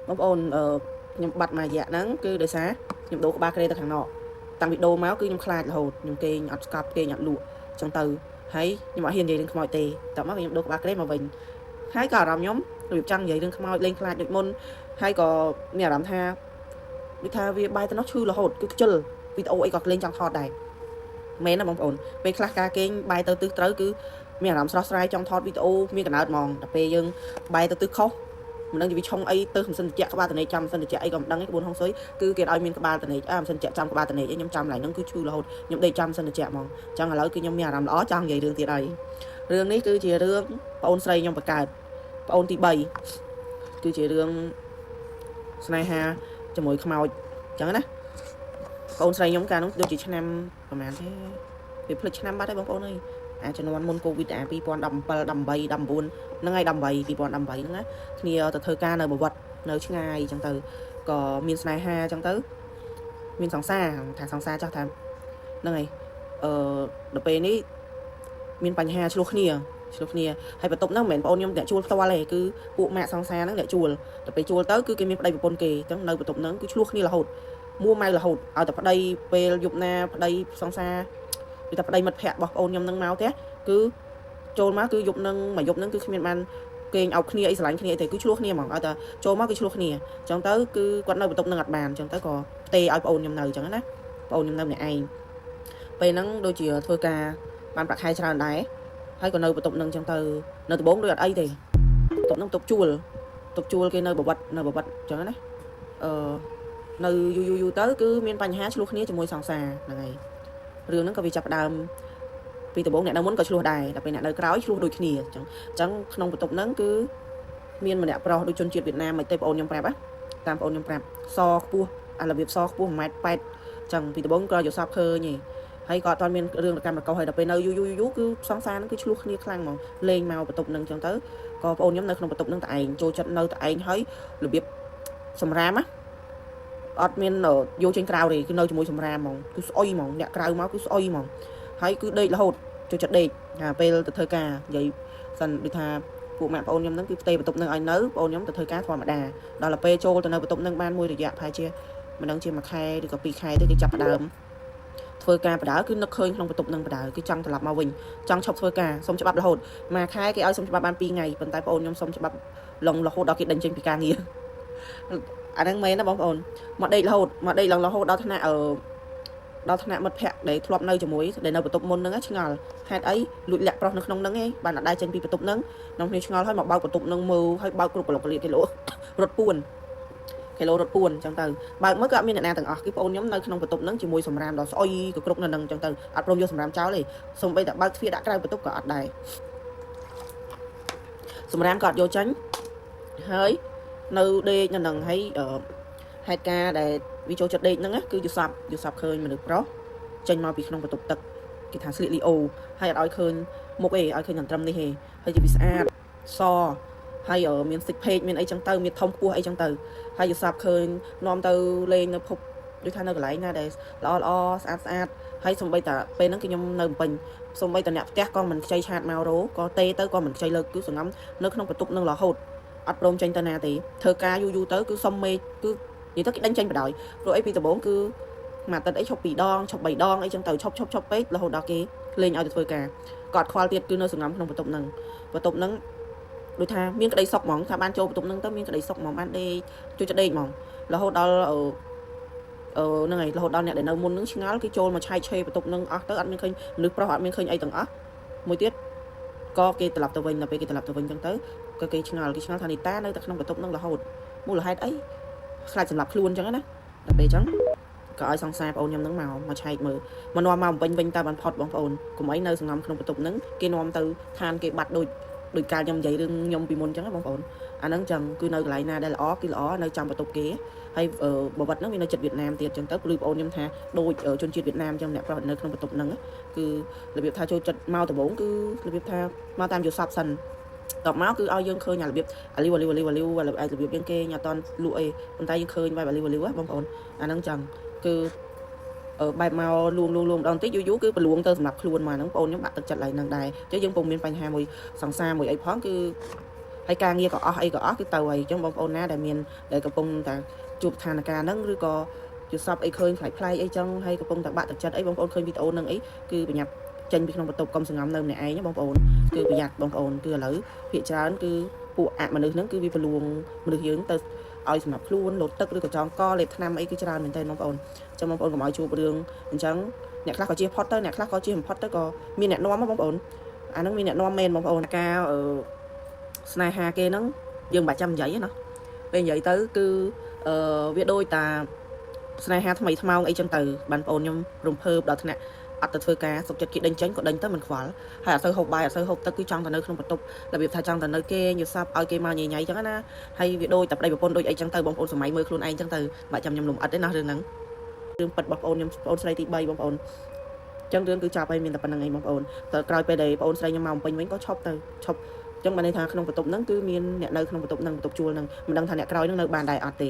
បងប្អូនខ្ញុំបាត់មួយរយៈហ្នឹងគឺដោយសារខ្ញុំដូរក្បាលក្រេទៅខាងណកតាំងពីដូរមកគឺខ្ញុំខ្លាចរហូតខ្ញុំគេងអត់ស្កប់គេងអត់លក់អញ្ចឹងទៅហើយខ្ញុំអត់ហ៊ាននិយាយរឿងខ្មោចទេតោះមកខ្ញុំដូរក្បាលក្រេមកវិញហើយក៏អារម្មណ៍ខ្ញុំរបៀបចង់និយាយរឿងខ្មោចលេងខ្លាចដូចមុនហើយក៏មានអារម្មណ៍ថាដូចថាវាបាយទៅនោះឈឺរហូតគឺខ្ជិលវីដេអូអីក៏លេងចង់ថតដែរមែនណាបងប្អូនពេលខ្លះការគេងបាយទៅទិសត្រូវគឺមានអារម្មណ៍ស្រស់ស្រាយចង់ថតវីដេអូមានកណើតហ្មងតែពេលយើងបាយទៅទិសខុសមិនដឹងវាឆុងអីទៅមិនសិនតិចក្បាលតនេកចាំមិនសិនតិចអីក៏មិនដឹងឯងក្បួនហុងស៊ុយគឺគេឲ្យមានក្បាលតនេកមិនសិនតិចចាំក្បាលតនេកឯងខ្ញុំចាំឡើងហ្នឹងគឺឈឺរហូតខ្ញុំដេកចាំមិនសិនតិចហ្មងអញ្ចឹងឥឡូវគឺខ្ញុំមានអារម្មណ៍ល្អចង់និយាយរឿងទៀតហើយរឿងនេះគឺជារឿងប្អូនស្រីខ្ញុំបង្កើតប្អូនទី3គឺជារឿងស្នេហាជាមួយខ្មោចអញ្ចឹងណាប្អូនស្រីខ្ញុំកាលនោះដូចជាឆ្នាំប្រហែលទេវាភ្លេចឆ្នាំបាត់ហើយបងប្អូនអើយអាជំនាន់មុនកូវីដអា2017 18 19ហ្នឹងហើយ18 2018ហ្នឹងណាគ្នាទៅធ្វើការនៅបវត្តនៅឆ្ងាយអញ្ចឹងទៅក៏មានស្នេហាអញ្ចឹងទៅមានសង្សារថាសង្សារចាស់ថាហ្នឹងហើយដល់ពេលនេះមានបញ្ហាឆ្លោះគ្នាហើយបន្ទប់ហ្នឹងមិនមែនបងខ្ញុំអ្នកជួលផ្ទាល់ទេគឺពួកម៉ាក់សង្សារហ្នឹងអ្នកជួលដល់ពេលជួលទៅគឺគេមានប្តីប្រពន្ធគេអញ្ចឹងនៅបន្ទប់ហ្នឹងគឺឆ្លោះគ្នារហូតមួម៉ៅរហូតឲ្យតែប្តីពេលយប់ណាប្តីសង្សារគឺតែប្តីមិត្តភ័ក្តិរបស់បងខ្ញុំហ្នឹងមកទេគឺចូលមកគឺយប់ហ្នឹងមួយយប់ហ្នឹងគឺគ្មានបានគេងអោបគ្នាអីស្រឡាញ់គ្នាអីទេគឺឆ្លោះគ្នាហ្មងឲ្យតែចូលមកគឺឆ្លោះគ្នាអញ្ចឹងទៅគឺគាត់នៅបន្ទប់ហ្នឹងអត់បានអញ្ចឹងទៅក៏ផ្ទេឲ្យបងខ្ញុំនៅអញ្ចឹងណាបងខ្ញុំនៅម្នាក់ឯងពេលហ្នឹងដូចជាធ្វើការបានប្រាក់ខែច្រើនដែរហើយក៏នៅបន្ទប់ហ្នឹងអញ្ចឹងទៅនៅដំបងដូចអត់អីទេបន្ទប់ហ្នឹងបន្ទប់ជួលគេនៅបវត្តអញ្ចឹងណានៅយូរទៅគឺមានបញ្ហាឆ្លោះគ្នាជាមួយសង្សារហ្នឹងហើយរឿងហ្នឹងក៏វាចាប់ផ្ដើមពីដំបូងអ្នកនៅមុនក៏ឆ្លោះដែរតែពេលអ្នកនៅក្រោយឆ្លោះដូចគ្នាអញ្ចឹងក្នុងបន្ទប់ហ្នឹងគឺមានម្នាក់ប្រុសដូចជនជាតិវៀតណាមមិនទេបងអូនខ្ញុំប្រាប់តាមបងអូនខ្ញុំប្រាប់សខ្ពស់អារបៀបសខ្ពស់ 1.8 ម៉ែត្រអញ្ចឹងពីដំបូងក៏យកសពឃើញឯងហើយក៏អត់ទាន់មានរឿងកម្មកោហើយដល់ពេលនៅយូរគឺសង្សារហ្នឹងគឺឆ្លោះគ្នាខ្លាំងហ្មងលេងមកបន្ទប់ហ្នឹងអញ្ចឹងទៅក៏បងអូនខ្ញុំនៅក្នុងបន្ទប់ហ្នឹងតែឯងចូលចិត្តនៅតែឯងហើយរបៀបសម្រាមណាអត់មានយកចេញក្រៅទេគឺនៅជាមួយសម្រាមហ្មងគឺស្អុយហ្មងអ្នកក្រៅមកគឺស្អុយហ្មងហើយគឺដេករហូតចូលចិត្តដេកពេលទៅធ្វើការនិយាយសិនដូចថាពួកម៉ាក់បងអូនខ្ញុំហ្នឹងគឺផ្ទេបន្ទប់ហ្នឹងឲ្យនៅបងអូនខ្ញុំទៅធ្វើការធម្មតាដល់ពេលចូលទៅនៅបន្ទប់ហ្នឹងបានមួយរយៈប្រហែលជាមិនដឹងជាមួយខែឬក៏2ខែទៅគេចាប់ផ្ដើមធ្វើការបដៅគឺនឹកឃើញក្នុងបន្ទប់ហ្នឹងបដៅគឺចង់ត្រឡប់មកវិញចង់ឈប់ធ្វើការសុំច្បាប់រហូតមួយខែគេឲ្យសុំច្បាប់បាន2ថ្ងៃប៉ុន្តែបងអូនខ្ញុំសុំច្បាប់ឡងរហូតដល់គេដេញចេញពីការងារអាហ្នឹងមែនណាបងប្អូនមកដេករហូតដល់ថ្នាក់មិត្តភ័ក្តិដែលធ្លាប់នៅជាមួយដែលនៅបន្ទប់មុនហ្នឹងឆ្ងល់ហេតុអីលួចលាក់ប្រុសនៅក្នុងហ្នឹងឯងបានអត់ដែរចេញពីបន្ទប់ហ្នឹងក្នុងគ្នាឆ្ងល់ហើយមកបើកបន្ទប់ហ្នឹងមើលហើយបើកគ្រប់កលុកកលៀតគីឡូរត់ពួនអញ្ចឹងទៅបើកមើលក៏អត់មានអ្នកណាទាំងអស់គឺបងអូនខ្ញុំនៅក្នុងបន្ទប់ហ្នឹងជាមួយសម្រាមដល់ស្អុយក៏គ្រប់នៅហ្នឹងអញ្ចឹងទៅអត់ព្រមយកសម្រាមចោលទេសូម្បីតែបើកទ្វារដាក់ក្រៅបន្ទប់ក៏អត់ដែរសម្រាមក៏អត់យកចាញ់ហើយនៅដេកនៅហ្នឹងហើយហេតុការដែលវាចូលចិត្តដេកហ្នឹងគឺយូសបឃើញមនុស្សប្រុសចេញមកពីក្នុងបន្ទប់ទឹកគេថាស្លៀកលីអូហើយអត់ឲ្យឃើញមុខឯងឲ្យឃើញត្រឹមនេះឯងហើយវាស្អាតសហើយមានសិចពេកមានអីចឹងទៅមានធំខ្ពស់អីចឹងទៅហើយយូសបឃើញនាំទៅលេងនៅភពដូចថានៅកន្លែងណាដែលល្អស្អាតហើយសំបីតាពេលហ្នឹងគឺខ្ញុំនៅបំពេញសំបីតាអ្នកផ្ទះក៏មិនខ្ចីឆាតមករោក៏ទេទៅក៏មិនខ្ចីលើកគឺសង្ងំនៅក្នុងបន្ទប់ហ្នឹងរហូតអត់ព្រមចេញទៅណាទេធ្វើការយូរទៅគឺសុំមេគឺនិយាយទៅគេដេញចេញបដ ாய் ព្រោះអីពីដំបូងគឺមួយអាទិត្យអីឈប់2ដងឈប់3ដងអីចឹងទៅឈប់ពេករហូតដល់គេលេងឲ្យទៅធ្វើការក៏អត់ខ្វល់ទៀតគឺនៅសង្ងំក្នុងបន្ទប់ហ្នឹងដូចថាមានក្តីសុខហ្មងថាបានចូលបន្ទប់ហ្នឹងទៅមានក្តីសុខហ្មងបានដេកជួយចិត្តដេកហ្មងរហូតដល់ហ្នឹងហើយរហូតដល់អ្នកដែលនៅមុនហ្នឹងឆ្ងល់គេចូលមកឆែកឆេរបន្ទប់ហ្នឹងអស់ទៅអត់មានឃើញមនុស្សប្រុសអត់មានឃើញអីទាំងអស់មួយទៀតក៏គេត្រឡប់ទៅវិញដល់ពេលគេត្រឡប់ទៅវិញចឹងទៅក៏គេឆ្ងល់ថានីតានៅតែក្នុងបន្ទប់ហ្នឹងរហូតមូលហេតុអីខ្លាចសម្រាប់ខ្លួនចឹងណាដល់ពេលចឹងក៏ឲ្យសង្សារបងអូនខ្ញុំហ្នឹងមកឆែកមើលមកនាំមកបំពេញវិញតើបានផុតបងប្អូនកុំអីនៅសង្ងំក្នុងបន្ទប់ហ្នឹងគេនាំទៅឋានគេបាត់ដូចកាលខ្ញុំនិយាយរឿងខ្ញុំពីមុនចឹងណាបងប្អូនអាហ្នឹងចឹងគឺនៅកន្លែងណាដែលល្អគឺល្អនៅចំបន្ទប់គេហើយបវត្តហ្នឹងវានៅចិត្តវៀតណាមទៀតចឹងទៅព្រោះបងអូនខ្ញុំថាដូចជនជាតិវៀតណាមចឹងអ្នកប្រុសនៅក្នុងបន្ទប់ហ្នឹងគឺរបៀបថាចូលចិត្តមកដំបូងគឺរបៀបថាមកតាមយល់សពសិនតបមកគឺឲ្យយើងឃើញរបៀបអាលីវរបៀបយើងគេអត់តន់លក់អីប៉ុន្តែយើងឃើញបែបអាលីវបងប្អូនអាហ្នឹងចឹងគឺបែបមកលួងម្ដងតិចយូរគឺប្រលួងទៅសម្រាប់ខ្លួនមកហ្នឹងបងអូនខ្ញុំបាក់ទឹកចិត្តឡើយហ្នឹងដែរចឹងយើងពុំមានបញ្ហាមួយសង្សារមួយអីផងគឺ ហើយការងារក៏អស់អីក៏អស់គឺទៅហើយអញ្ចឹងបងប្អូនណាដែលមានដែលកំពុងតែជួបស្ថានភាពហ្នឹងឬក៏យល់សប្តិអីឃើញផ្លែកអីចឹងហើយកំពុងតែបាក់ទឹកចិត្តអីបងប្អូនឃើញវីដេអូហ្នឹងអីគឺប្រញាប់ចេញពីក្នុងបន្ទប់កុំសង្ងំនៅម្នាក់ឯងបងប្អូនគឺប្រយ័ត្នបងប្អូនគឺឥឡូវភាគច្រើនគឺពួកអមនុស្សហ្នឹងគឺវាប្រលួងមនុស្សយើងទៅឲ្យសម្រាប់ខ្លួនលោតទឹកឬក៏ចងកលេបថ្នាំអីគឺច្រើនមែនទែនបងប្អូនអញ្ចឹងបងប្អូនកុំឲ្យជួបរឿងអញ្ចឹងអ្នកខ្លះក៏ជៀសផុតទៅអ្នកខ្លះក៏ជៀសមិនផុតទៅក៏មានអ្នកនាំបងប្អូនអាហ្នឹងមានអ្នកនាំមែនបងប្អូនការស្នេហាគេហ្នឹងយើងមិនបាច់ចាំនិយាយទេណាពេលនិយាយទៅគឺវាដូចតាស្នេហាថ្មីថ្មោងអីចឹងទៅបងប្អូនខ្ញុំរំភើបដល់ថ្នាក់អត់ទៅធ្វើការសុខចិត្តគេដេញចេញក៏ដេញទៅមិនខ្វល់ហើយអត់ទៅហូបបាយអត់ទៅហូបទឹកគឺចង់ទៅនៅក្នុងបន្ទប់របៀបថាចង់ទៅនៅគេយល់សប្តិឲ្យគេមកញ៉ៃញ៉ៃចឹងណាហើយវាដូចតែប្តីប្រពន្ធដូចអីចឹងទៅបងប្អូនសម័យមើលខ្លួនឯងចឹងទៅបាច់ចាំខ្ញុំលំអិតទេណារឿងហ្នឹងរឿងប៉ិតបងប្អូនខ្ញុំបងប្អូនស្រីទី3បងប្អូនចឹងរឿងគឺចាប់ហើយមានតែប៉ុណ្្នឹងឯងបងប្អូនតើក្រោយពេលដែលបងប្អូនស្រីខ្ញុំមកពេញវិញក៏ឈប់ទៅឈប់ចឹងបានន័យថាក្នុងបន្ទប់ហ្នឹងគឺមានអ្នកនៅក្នុងបន្ទប់ហ្នឹងបន្ទប់ជួលហ្នឹងមិនដឹងថាអ្នកក្រោយហ្នឹងនៅបានដែរអត់ទេ